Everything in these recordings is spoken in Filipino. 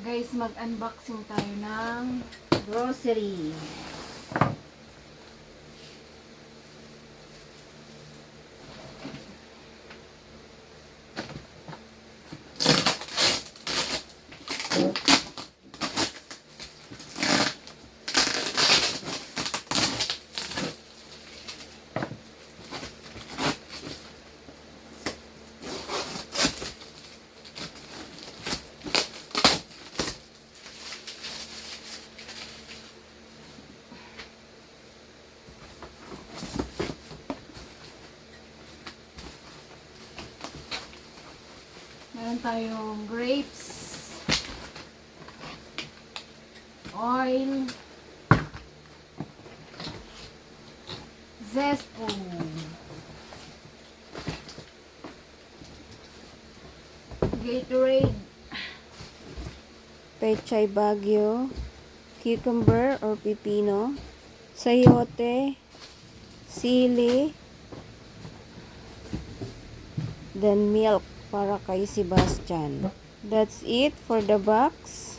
Guys, mag-unboxing tayo ng grocery. Meron tayong grapes, oil, zespo, Gatorade, Pechay Baguio, cucumber or pipino, sayote, sili, then milk para kay Sebastian. That's it for the box.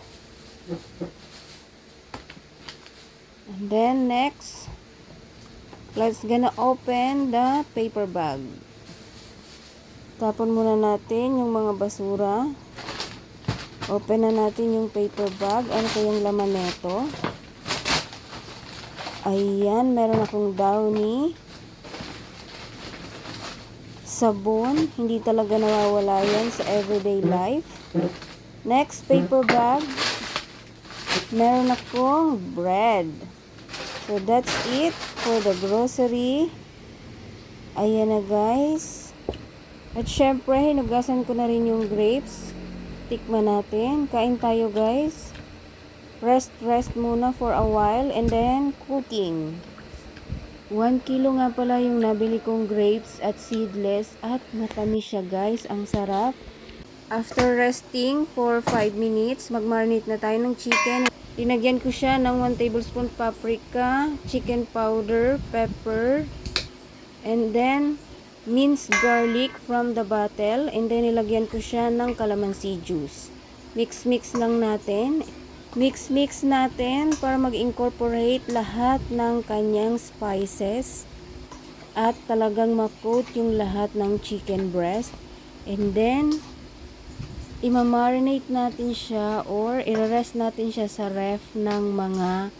And then next, let's gonna open the paper bag. Tapon muna natin yung mga basura. Open na natin yung paper bag. Ano kayang laman nito? Ayan, meron akong Downy. Sabon, hindi talaga nawawala yan sa everyday life. Next, paper bag. Meron akong bread. So, that's it for the grocery. Ayan na guys. At syempre, hinugasan ko na rin yung grapes. Tikman natin. Kain tayo guys. Rest muna for a while and then cooking. 1 kilo nga pala yung nabili kong grapes at seedless at matamis siya guys, ang sarap. After resting for 5 minutes, mag-marinate na tayo ng chicken. Dinagyan ko siya ng 1 tablespoon paprika, chicken powder, pepper, and then minced garlic from the bottle, and then nilagyan ko siya ng calamansi juice. Mix lang natin. Mix natin para mag-incorporate lahat ng kanyang spices at talagang ma-coat yung lahat ng chicken breast. And then, imamarinate natin siya or i-rest natin siya sa ref ng mga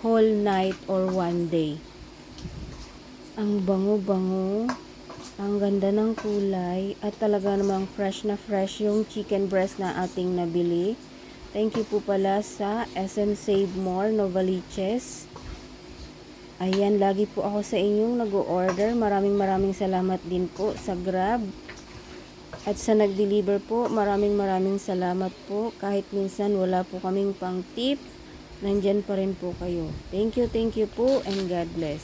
whole night or 1 day. Ang bango-bango, ang ganda ng kulay at talaga namang fresh na fresh yung chicken breast na ating nabili. Thank you po pala sa SM Save More Novaliches. Ayan, lagi po ako sa inyong nag-o-order. Maraming salamat din po sa Grab. At sa nag-deliver po, maraming salamat po. Kahit minsan wala po kaming pang tip, nandyan pa rin po kayo. Thank you po and God bless.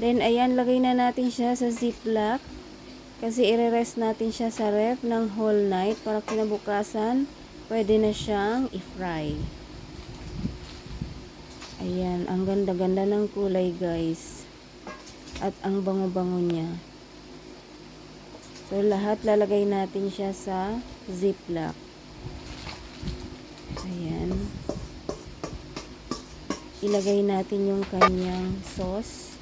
Then ayan, lagay na natin siya sa ziplock. Kasi i-rest natin siya sa ref ng whole night para kinabukasan pwede na siyang i-fry. Ayan, ang ganda-ganda ng kulay guys. At ang bango-bango niya. So, lahat lalagay natin siya sa ziplock. Ayan. Ilagay natin yung kanyang sauce.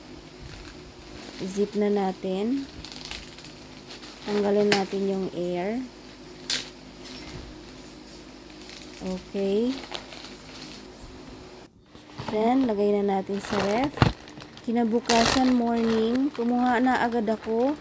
Zip na natin. Tanggalin natin yung air. Okay. Then, lagay na natin sa ref. Kinabukasan morning, kumuha na agad ako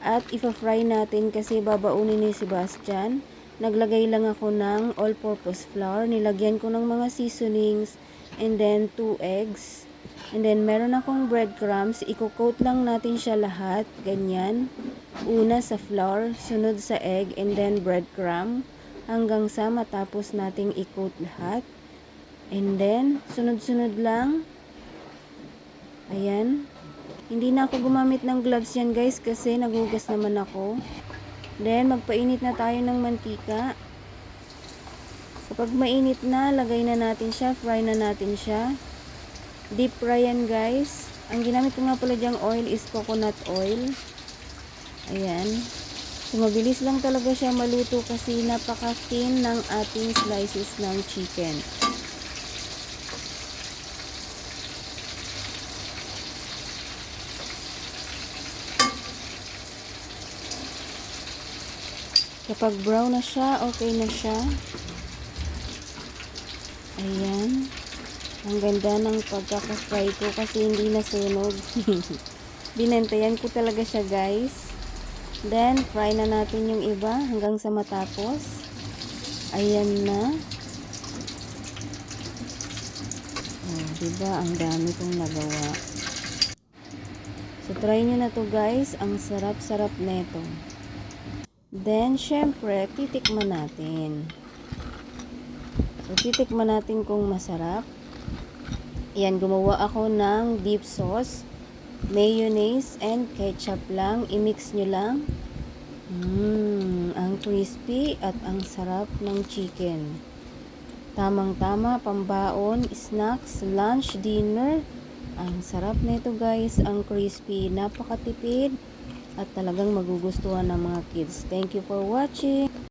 at ipa-fry natin kasi babaunin ni Sebastian. Naglagay lang ako ng all-purpose flour. Nilagyan ko ng mga seasonings and then 2 eggs. And then, meron akong breadcrumbs. Iko-coat lang natin siya lahat. Ganyan. Una sa flour, sunod sa egg, and then breadcrumb. Hanggang sa matapos nating i-coat lahat. And then, sunod-sunod lang. Ayan. Hindi na ako gumamit ng gloves yan guys kasi nagugas naman ako. Then, magpainit na tayo ng mantika. Kapag mainit na, lagay na natin siya, fry na natin siya. Deep fry yan guys. Ang ginamit ko nga pala dyang oil is coconut oil. Ayan. So, mabilis lang talaga siya maluto kasi napaka-thin ng ating slices ng chicken. Kapag brown na siya, okay na siya. Ayan. Ang ganda ng pagkaka-fry ko kasi hindi nasunog. Binantayan ko talaga siya, guys. Then, fry na natin yung iba hanggang sa matapos. Ayan na. Oh, diba? Ang dami kong nagawa. So, try nyo na to, guys. Ang sarap-sarap neto. Then, syempre, titikman natin. So, titikman natin kung masarap. Yan, gumawa ako ng dip sauce, mayonnaise, and ketchup lang. I-mix nyo lang. Ang crispy at ang sarap ng chicken. Tamang-tama, pambaon, snacks, lunch, dinner. Ang sarap nito, guys. Ang crispy, napakatipid. At talagang magugustuhan ng mga kids. Thank you for watching.